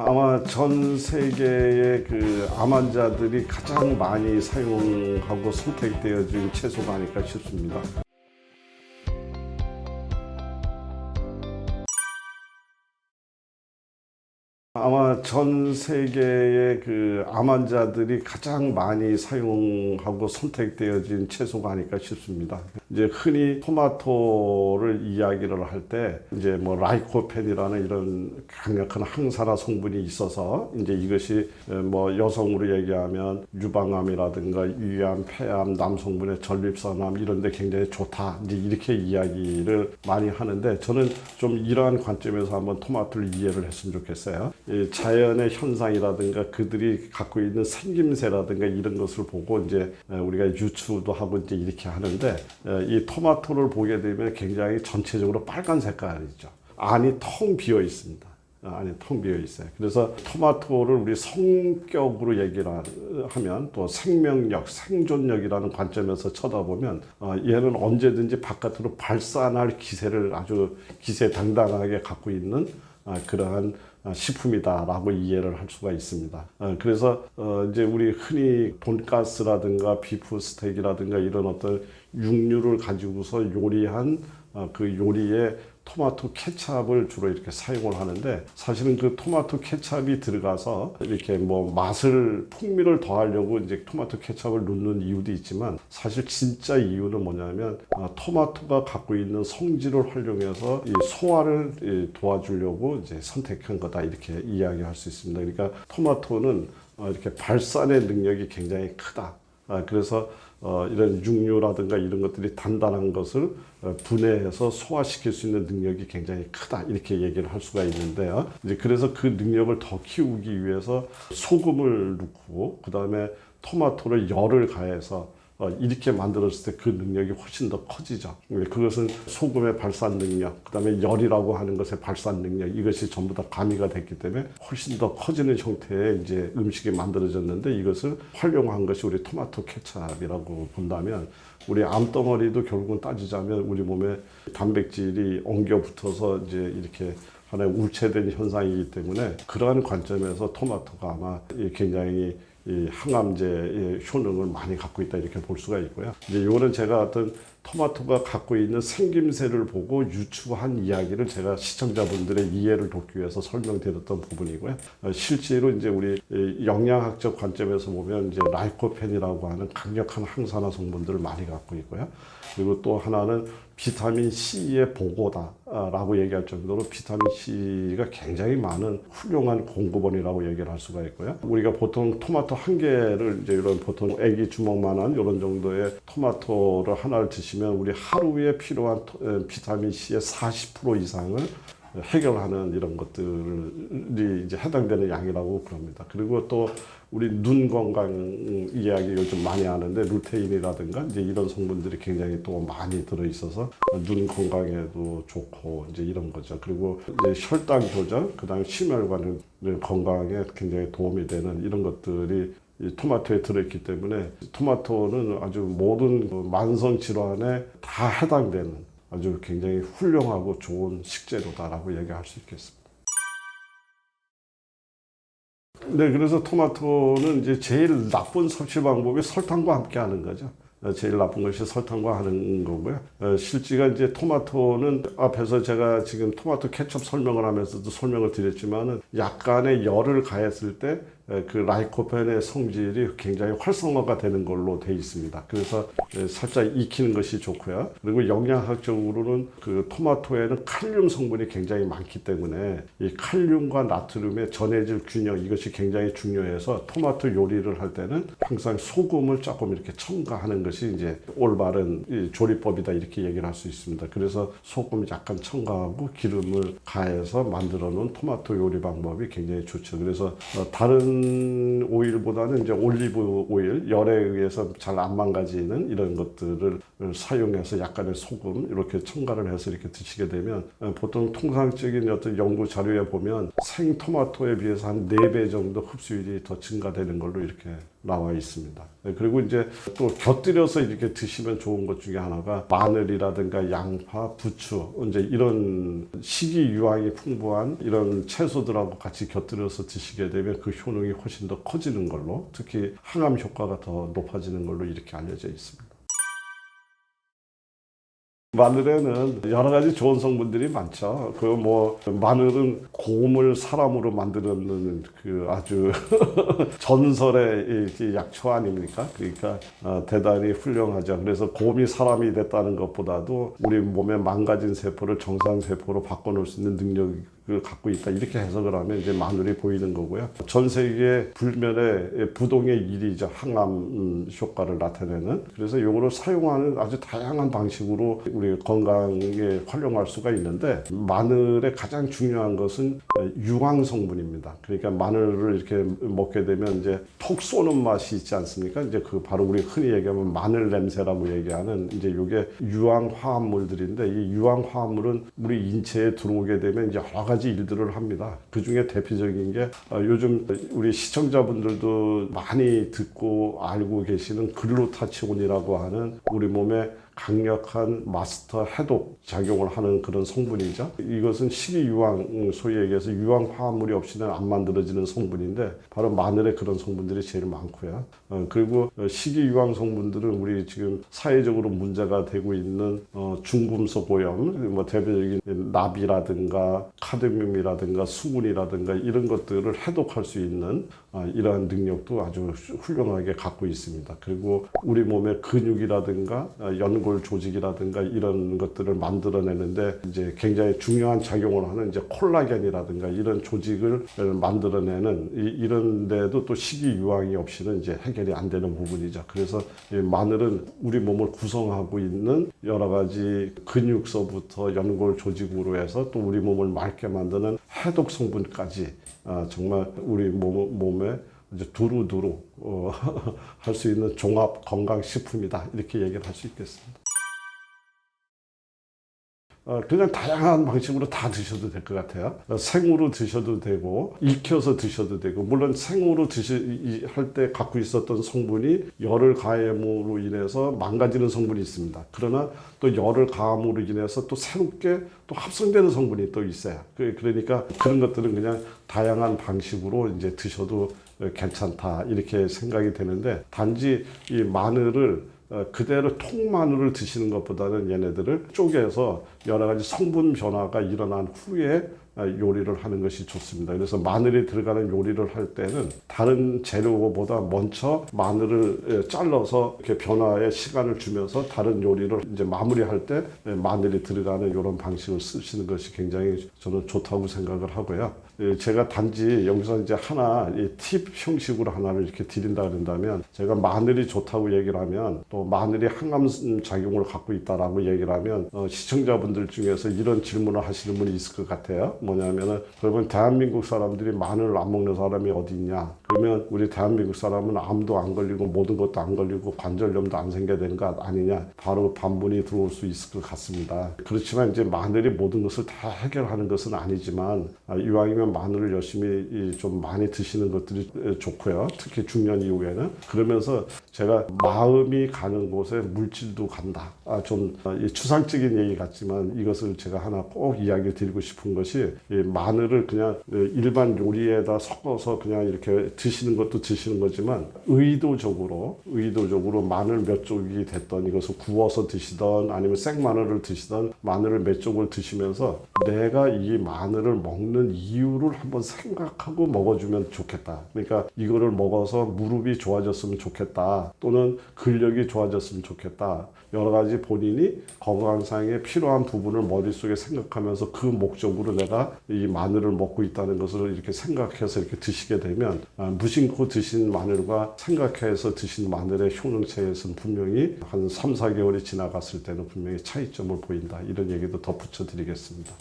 아마 전 세계의 암 환자들이 가장 많이 사용하고 선택되어진 채소가 아닐까 싶습니다. 아마 전 세계의 암 환자들이 가장 많이 사용하고 선택되어진 채소가 아닐까 싶습니다. 이제 흔히 토마토를 이야기를 할 때 이제 뭐 라이코펜이라는 이런 강력한 항산화 성분이 있어서 이제 이것이 뭐 여성으로 얘기하면 유방암이라든가 위암, 폐암, 남성분의 전립선암 이런 데 굉장히 좋다. 이제 이렇게 이야기를 많이 하는데 저는 좀 이러한 관점에서 한번 토마토를 이해를 했으면 좋겠어요. 이 자연의 현상이라든가 그들이 갖고 있는 생김새라든가 이런 것을 보고 이제 우리가 유추도 하고 이제 이렇게 하는데 이 토마토를 보게 되면 굉장히 전체적으로 빨간 색깔이죠. 안이 텅 비어 있습니다. 안이 텅 비어 있어요. 그래서 토마토를 우리 성격으로 얘기를 하면 또 생명력, 생존력이라는 관점에서 쳐다보면 얘는 언제든지 바깥으로 발산할 기세를 아주 기세당당하게 갖고 있는 그러한 식품이다라고 이해를 할 수가 있습니다. 그래서 이제 우리 흔히 돈가스라든가 비프 스테이크라든가 이런 어떤 육류를 가지고서 요리한 그 요리에 토마토 케찹을 주로 이렇게 사용을 하는데 사실은 그 토마토 케찹이 들어가서 이렇게 뭐 맛을 풍미를 더하려고 이제 토마토 케찹을 넣는 이유도 있지만 사실 진짜 이유는 뭐냐면 토마토가 갖고 있는 성질을 활용해서 이 소화를 도와주려고 이제 선택한 거다 이렇게 이야기할 수 있습니다. 그러니까 토마토는 이렇게 발산의 능력이 굉장히 크다. 그래서 이런 육류라든가 이런 것들이 단단한 것을 분해해서 소화시킬 수 있는 능력이 굉장히 크다 이렇게 얘기를 할 수가 있는데요. 이제 그래서 그 능력을 더 키우기 위해서 소금을 넣고 그 다음에 토마토를 열을 가해서 이렇게 만들었을 때 그 능력이 훨씬 더 커지죠. 그것은 소금의 발산 능력, 그 다음에 열이라고 하는 것의 발산 능력, 이것이 전부 다 가미가 됐기 때문에 훨씬 더 커지는 형태의 이제 음식이 만들어졌는데 이것을 활용한 것이 우리 토마토 케찹이라고 본다면 우리 암덩어리도 결국은 따지자면 우리 몸에 단백질이 엉겨 붙어서 이제 이렇게 하나의 울체된 현상이기 때문에 그러한 관점에서 토마토가 아마 굉장히 이 항암제의 효능을 많이 갖고 있다 이렇게 볼 수가 있고요. 이제 이거는 제가 어떤 토마토가 갖고 있는 생김새를 보고 유추한 이야기를 제가 시청자분들의 이해를 돕기 위해서 설명드렸던 부분이고요. 실제로 이제 우리 영양학적 관점에서 보면 이제 라이코펜이라고 하는 강력한 항산화 성분들을 많이 갖고 있고요. 그리고 또 하나는 비타민 C의 보고다라고 얘기할 정도로 비타민 C가 굉장히 많은 훌륭한 공급원이라고 얘기를 할 수가 있고요. 우리가 보통 토마토 한 개를 이제 이런 보통 애기 주먹만한 이런 정도의 토마토를 하나를 드시면 우리 하루에 필요한 비타민 C의 40% 이상을 해결하는 이런 것들이 이제 해당되는 양이라고 그럽니다. 그리고 또 우리 눈 건강 이야기 요즘 많이 하는데 루테인이라든가 이제 이런 성분들이 굉장히 또 많이 들어 있어서 눈 건강에도 좋고 이제 이런 거죠. 그리고 이제 혈당 조절, 그다음에 심혈관 건강에 굉장히 도움이 되는 이런 것들이 이 토마토에 들어있기 때문에 토마토는 아주 모든 만성 질환에 다 해당되는 아주 굉장히 훌륭하고 좋은 식재료다라고 얘기할 수 있겠습니다. 네, 그래서 토마토는 이제 제일 나쁜 섭취 방법이 설탕과 함께 하는 거죠. 제일 나쁜 것이 설탕과 하는 거고요. 실제가 이제 토마토는 앞에서 제가 지금 토마토 케첩 설명을 하면서도 설명을 드렸지만은 약간의 열을 가했을 때 그 라이코펜의 성질이 굉장히 활성화가 되는 걸로 되어 있습니다. 그래서 살짝 익히는 것이 좋고요. 그리고 영양학적으로는 그 토마토에는 칼륨 성분이 굉장히 많기 때문에 이 칼륨과 나트륨의 전해질 균형 이것이 굉장히 중요해서 토마토 요리를 할 때는 항상 소금을 조금 이렇게 첨가하는 것이 이제 올바른 조리법이다 이렇게 얘기를 할 수 있습니다. 그래서 소금 약간 첨가하고 기름을 가해서 만들어 놓은 토마토 요리 방법이 굉장히 좋죠. 그래서 다른 오일보다는 이제 올리브 오일, 열에 의해서 잘 안 망가지는 이런 것들을 사용해서 약간의 소금 이렇게 첨가를 해서 이렇게 드시게 되면 보통 통상적인 어떤 연구 자료에 보면 생 토마토에 비해서 한 4배 정도 흡수율이 더 증가되는 걸로 이렇게 나와 있습니다. 그리고 이제 또 곁들여서 이렇게 드시면 좋은 것 중에 하나가 마늘이라든가 양파, 부추, 이제 이런 식이 유황이 풍부한 이런 채소들하고 같이 곁들여서 드시게 되면 그 효능이 훨씬 더 커지는 걸로, 특히 항암 효과가 더 높아지는 걸로 이렇게 알려져 있습니다. 마늘에는 여러 가지 좋은 성분들이 많죠. 마늘은 곰을 사람으로 만드는 그 아주 전설의 약초 아닙니까? 그러니까 대단히 훌륭하죠. 그래서 곰이 사람이 됐다는 것보다도 우리 몸의 망가진 세포를 정상 세포로 바꿔놓을 수 있는 능력을 갖고 있다. 이렇게 해석을 하면 이제 마늘이 보이는 거고요. 전 세계 불면의 부동의 1위죠. 항암 효과를 나타내는. 그래서 이거를 사용하는 아주 다양한 방식으로 우리 건강에 활용할 수가 있는데, 마늘의 가장 중요한 것은 유황 성분입니다. 그러니까 마늘을 이렇게 먹게 되면 이제 톡 쏘는 맛이 있지 않습니까? 이제 그 바로 우리 흔히 얘기하면 마늘 냄새라고 얘기하는 이제 이게 유황 화합물들인데, 이 유황 화합물은 우리 인체에 들어오게 되면 이제 여러 가지 일들을 합니다. 그 중에 대표적인 게 요즘 우리 시청자분들도 많이 듣고 알고 계시는 글루타치온이라고 하는 우리 몸에 강력한 마스터 해독 작용을 하는 그런 성분이죠. 이것은 식이유황, 소위 얘기해서 유황 화합물이 없이는 안 만들어지는 성분인데, 바로 마늘에 그런 성분들이 제일 많고요. 그리고 식이유황 성분들은 우리 지금 사회적으로 문제가 되고 있는 중금속 오염, 대표적인 납이라든가 카드뮴이라든가 수분이라든가 이런 것들을 해독할 수 있는 이러한 능력도 아주 훌륭하게 갖고 있습니다. 그리고 우리 몸의 근육이라든가 연골 조직이라든가 이런 것들을 만들어내는데 이제 굉장히 중요한 작용을 하는 이제 콜라겐이라든가 이런 조직을 만들어내는 이런 데도 또 식이유황이 없이는 이제 해결이 안 되는 부분이죠. 그래서 이 마늘은 우리 몸을 구성하고 있는 여러 가지 근육서부터 연골 조직으로 해서 또 우리 몸을 맑게 만드는 해독 성분까지 정말 우리 몸에 이제 두루두루 할 수 있는 종합 건강식품이다, 이렇게 얘기를 할 수 있겠습니다. 그냥 다양한 방식으로 다 드셔도 될 것 같아요. 생으로 드셔도 되고, 익혀서 드셔도 되고, 물론 생으로 할 때 갖고 있었던 성분이 열을 가함으로 인해서 망가지는 성분이 있습니다. 그러나 또 열을 가함으로 인해서 또 새롭게 또 합성되는 성분이 또 있어요. 그러니까 그런 것들은 그냥 다양한 방식으로 이제 드셔도 괜찮다, 이렇게 생각이 되는데, 단지 이 마늘을 그대로 통마늘을 드시는 것보다는 얘네들을 쪼개서 여러 가지 성분 변화가 일어난 후에 요리를 하는 것이 좋습니다. 그래서 마늘이 들어가는 요리를 할 때는 다른 재료보다 먼저 마늘을 잘라서 이렇게 변화에 시간을 주면서 다른 요리를 이제 마무리할 때 마늘이 들어가는 이런 방식을 쓰시는 것이 굉장히 저는 좋다고 생각을 하고요. 제가 단지 여기서 이제 하나 팁 형식으로 하나를 이렇게 드린다 그런다면, 제가 마늘이 좋다고 얘기를 하면, 또 마늘이 항암 작용을 갖고 있다라고 얘기를 하면 시청자분들 중에서 이런 질문을 하시는 분이 있을 것 같아요. 뭐냐면은, 그러면 대한민국 사람들이 마늘을 안 먹는 사람이 어디 있냐? 그러면 우리 대한민국 사람은 암도 안 걸리고 모든 것도 안 걸리고 관절염도 안 생겨야 되는 것 아니냐? 바로 반문이 들어올 수 있을 것 같습니다. 그렇지만 이제 마늘이 모든 것을 다 해결하는 것은 아니지만, 이왕이면 마늘을 열심히 좀 많이 드시는 것들이 좋고요. 특히 중년 이후에는. 그러면서 제가 마음이 가는 곳에 물질도 간다. 좀 추상적인 얘기 같지만 이것을 제가 하나 꼭 이야기 드리고 싶은 것이, 이 마늘을 그냥 일반 요리에다 섞어서 그냥 이렇게 드시는 것도 드시는 거지만, 의도적으로 마늘 몇 쪽이 됐던 이것을 구워서 드시던 아니면 생마늘을 드시던 마늘을 몇 쪽을 드시면서 내가 이 마늘을 먹는 이유를 한번 생각하고 먹어주면 좋겠다. 그러니까 이거를 먹어서 무릎이 좋아졌으면 좋겠다, 또는 근력이 좋아졌으면 좋겠다, 여러 가지 본인이 건강상에 필요한 부분을 머릿속에 생각하면서 그 목적으로 내가 이 마늘을 먹고 있다는 것을 이렇게 생각해서 이렇게 드시게 되면, 무심코 드신 마늘과 생각해서 드신 마늘의 효능차이에서는 분명히 한 3, 4개월이 지나갔을 때는 분명히 차이점을 보인다, 이런 얘기도 덧붙여 드리겠습니다.